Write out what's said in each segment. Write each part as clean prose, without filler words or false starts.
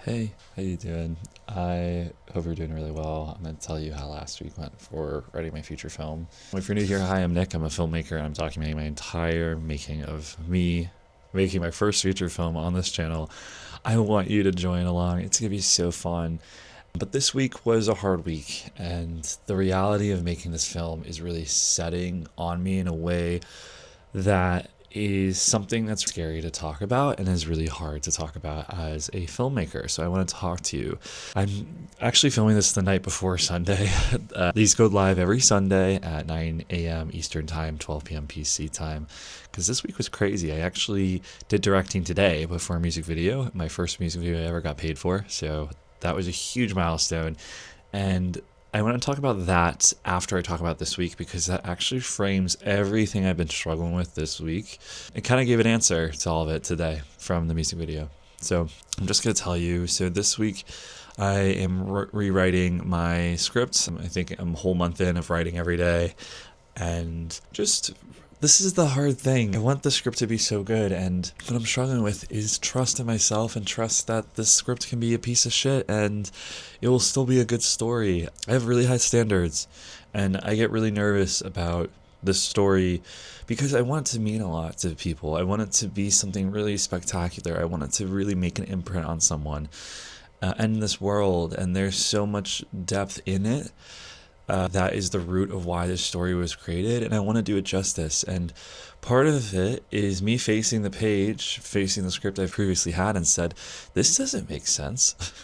Hey, how you doing? I hope you're doing really well. I'm going to tell you how last week went for writing my feature film. If you're new here, hi, I'm Nick. I'm a filmmaker and I'm documenting my entire making of me making my first feature film on this channel. I want you to join along. It's going to be so fun. But this week was a hard week, and the reality of making this film is really setting on me in a way that is something that's scary to talk about and is really hard to talk about as a filmmaker. So I want to talk to you. I'm actually filming this the night before Sunday. These go live every Sunday at 9 a.m. Eastern Time, 12 p.m. PC time. Because this week was crazy. I actually did directing today before a music video, my first music video I ever got paid for. So that was a huge milestone. And I want to talk about that after I talk about this week, because that actually frames everything I've been struggling with this week. It kind of gave an answer to all of it today from the music video. So I'm just going to tell you. So this week I am rewriting my script. I think I'm a whole month in of writing every day. And just, this is the hard thing. I want the script to be so good, and what I'm struggling with is trust in myself and trust that this script can be a piece of shit and it will still be a good story. I have really high standards, and I get really nervous about this story because I want it to mean a lot to people. I want it to be something really spectacular. I want it to really make an imprint on someone and in this world, and there's so much depth in it. That is the root of why this story was created, and I want to do it justice. And part of it is me facing the page, facing the script I've previously had, and said, this doesn't make sense.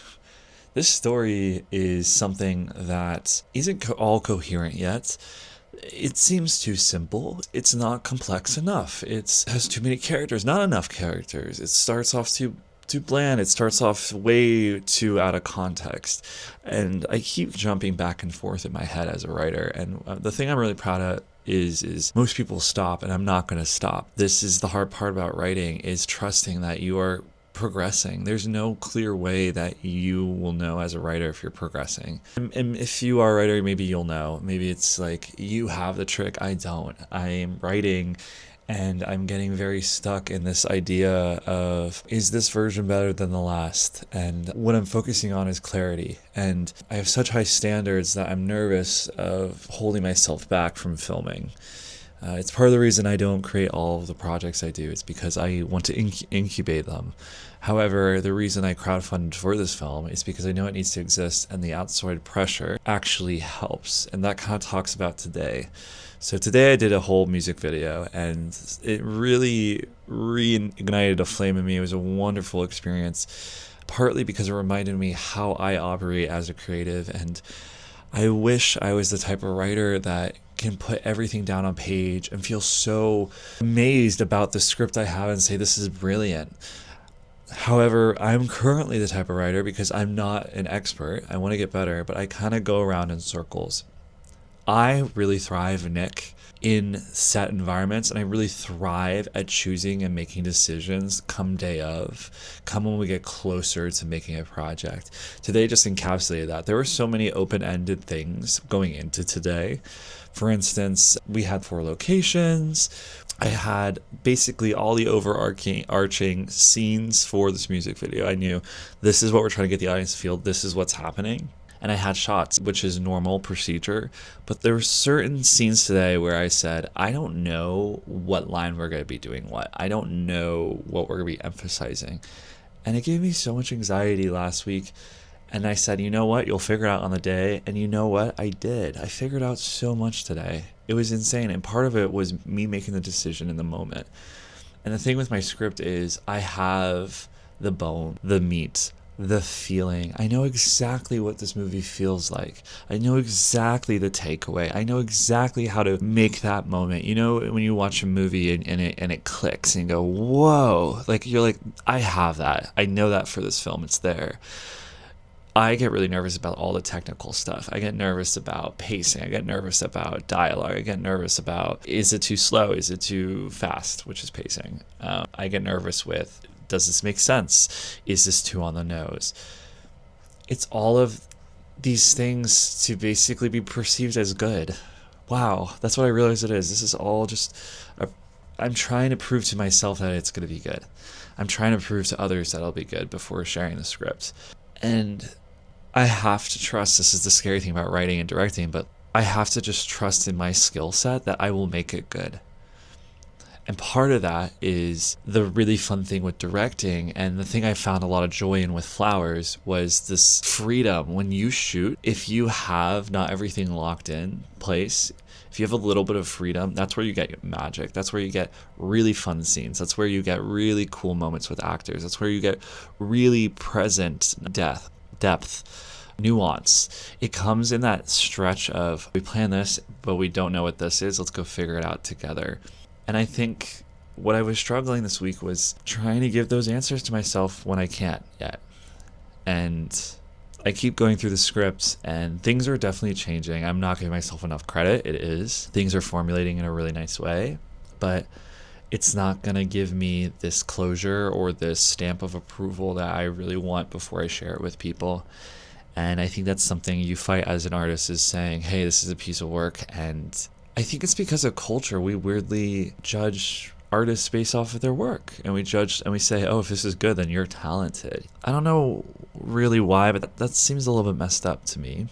This story is something that isn't all coherent yet. It seems too simple. It's not complex enough. It has too many characters, not enough characters. It starts off too bland. It starts off way too out of context, and I keep jumping back and forth in my head as a writer. And the thing I'm really proud of is most people stop, and I'm not going to stop. This is the hard part about writing, is trusting that you are progressing. There's no clear way that you will know as a writer if you're progressing. And if you are a writer, maybe you'll know. Maybe it's like you have the trick. I don't. I am writing, and I'm getting very stuck in this idea of, is this version better than the last? And what I'm focusing on is clarity. And I have such high standards that I'm nervous of holding myself back from filming. It's part of the reason I don't create all of the projects I do. It's because I want to incubate them. However, the reason I crowdfunded for this film is because I know it needs to exist, and the outside pressure actually helps. And that kind of talks about today. So today I did a whole music video, and it really reignited a flame in me. It was a wonderful experience, partly because it reminded me how I operate as a creative. And I wish I was the type of writer that can put everything down on page and feel so amazed about the script I have and say, this is brilliant. However, I'm currently the type of writer, because I'm not an expert, I want to get better, but I kind of go around in circles. I really thrive, Nick, in set environments, and I really thrive at choosing and making decisions come day of, come when we get closer to making a project. Today just encapsulated that. There were so many open-ended things going into today. For instance, we had 4 locations. I had basically all the overarching scenes for this music video. I knew this is what we're trying to get the audience to feel. This is what's happening. And I had shots, which is normal procedure. But there were certain scenes today where I said, I don't know what line we're going to be doing what. I don't know what we're going to be emphasizing. And it gave me so much anxiety last week. And I said, you know what? You'll figure it out on the day. And you know what? I did. I figured out so much today. It was insane. And part of it was me making the decision in the moment. And the thing with my script is I have the bone, the meat, the feeling. I know exactly what this movie feels like. I know exactly the takeaway. I know exactly how to make that moment. You know, when you watch a movie and it clicks and you go, whoa, like you're like, I have that. I know that for this film. It's there. I get really nervous about all the technical stuff. I get nervous about pacing. I get nervous about dialogue. I get nervous about, is it too slow? Is it too fast? Which is pacing. I get nervous with, does this make sense? Is this too on the nose? It's all of these things to basically be perceived as good. Wow, that's what I realize it is. This is all just, I'm trying to prove to myself that it's going to be good. I'm trying to prove to others that I'll be good before sharing the script. And I have to trust, this is the scary thing about writing and directing, but I have to just trust in my skill set that I will make it good. And part of that is the really fun thing with directing, and the thing I found a lot of joy in with Flowers was this freedom. When you shoot, if you have not everything locked in place, if you have a little bit of freedom, that's where you get magic. That's where you get really fun scenes. That's where you get really cool moments with actors. That's where you get really present depth, nuance. It comes in that stretch of, we plan this, but we don't know what this is. Let's go figure it out together. And I think what I was struggling this week was trying to give those answers to myself when I can't yet. And I keep going through the scripts, and things are definitely changing. I'm not giving myself enough credit. It is. Things are formulating in a really nice way, but it's not going to give me this closure or this stamp of approval that I really want before I share it with people. And I think that's something you fight as an artist, is saying, hey, this is a piece of work. And I think it's because of culture. We weirdly judge artists based off of their work, and we judge and we say, oh, if this is good, then you're talented. I don't know really why, but that seems a little bit messed up to me.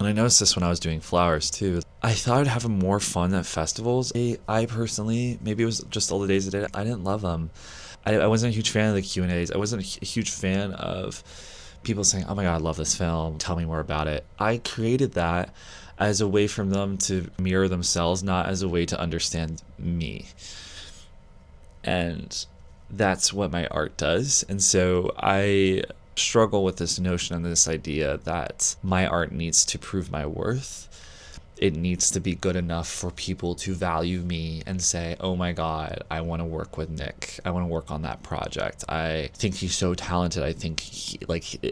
And I noticed this when I was doing Flowers too. I thought I'd have more fun at festivals. I personally, maybe it was just all the days I did it, I didn't love them. I wasn't a huge fan of the Q&As. I wasn't a huge fan of people saying, oh my God, I love this film, tell me more about it. I created that as a way for them to mirror themselves, not as a way to understand me. And that's what my art does. And so I struggle with this notion and this idea that my art needs to prove my worth. It needs to be good enough for people to value me and say, oh my God, I want to work with Nick. I want to work on that project. I think he's so talented. I think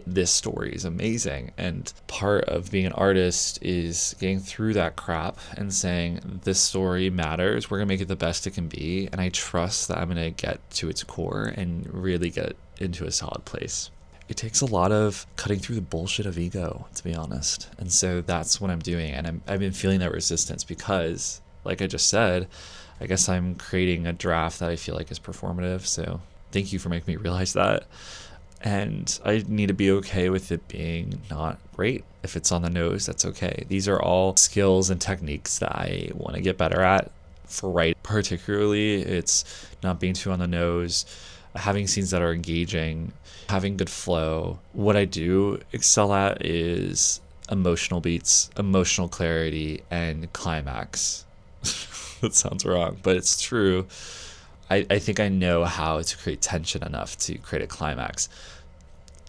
this story is amazing. And part of being an artist is getting through that crap and saying, this story matters. We're going to make it the best it can be. And I trust that I'm going to get to its core and really get into a solid place. It takes a lot of cutting through the bullshit of ego, to be honest. And so that's what I'm doing. And I've been feeling that resistance because, like I just said, I guess I'm creating a draft that I feel like is performative. So thank you for making me realize that. And I need to be okay with it being not great. If it's on the nose, that's okay. These are all skills and techniques that I want to get better at for writing. Particularly, it's not being too on the nose, having scenes that are engaging, having good flow. What I do excel at is emotional beats, emotional clarity, and climax. That sounds wrong, but it's true. I think I know how to create tension enough to create a climax.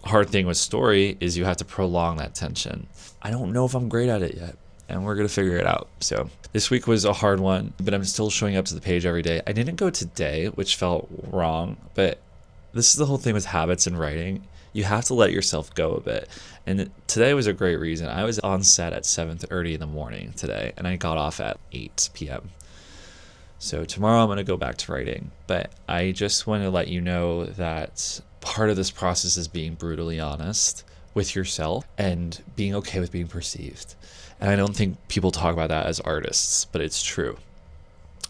Hard thing with story is you have to prolong that tension. I don't know if I'm great at it yet, and we're going to figure it out. So this week was a hard one, but I'm still showing up to the page every day. I didn't go today, which felt wrong, but this is the whole thing with habits and writing. You have to let yourself go a bit. And today was a great reason. I was on set at 7:30 in the morning today, and I got off at 8 p.m. So tomorrow I'm going to go back to writing. But I just want to let you know that part of this process is being brutally honest with yourself and being okay with being perceived. And I don't think people talk about that as artists, but it's true.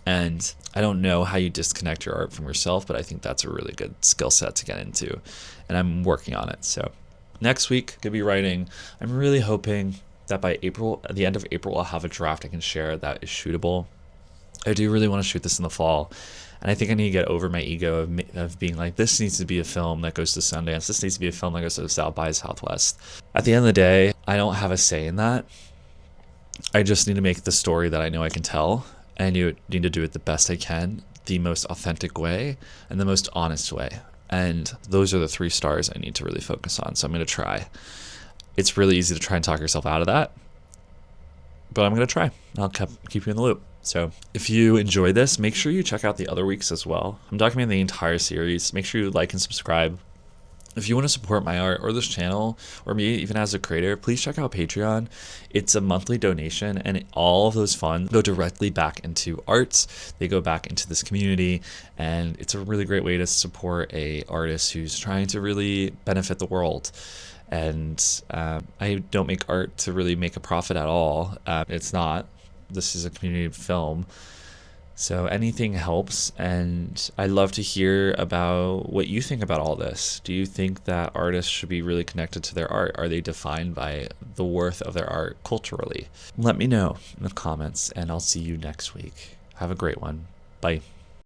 And I don't know how you disconnect your art from yourself, but I think that's a really good skill set to get into. And I'm working on it. So next week, going to be writing. I'm really hoping that by April, at the end of April, I'll have a draft I can share that is shootable. I do really want to shoot this in the fall. And I think I need to get over my ego of being like, this needs to be a film that goes to Sundance. This needs to be a film that goes to South by Southwest. At the end of the day, I don't have a say in that. I just need to make the story that I know I can tell. And you need to do it the best I can, the most authentic way, and the most honest way. And those are the 3 stars I need to really focus on. So I'm going to try. It's really easy to try and talk yourself out of that, but I'm going to try. I'll keep you in the loop. So if you enjoy this, make sure you check out the other weeks as well. I'm documenting the entire series. Make sure you like and subscribe. If you want to support my art or this channel or me even as a creator, please check out Patreon. It's a monthly donation, and all of those funds go directly back into arts. They go back into this community, and it's a really great way to support a artist who's trying to really benefit the world. And I don't make art to really make a profit at all. It's not. This is a community film. So anything helps, and I'd love to hear about what you think about all this. Do you think that artists should be really connected to their art? Are they defined by the worth of their art culturally? Let me know in the comments, and I'll see you next week. Have a great one. Bye.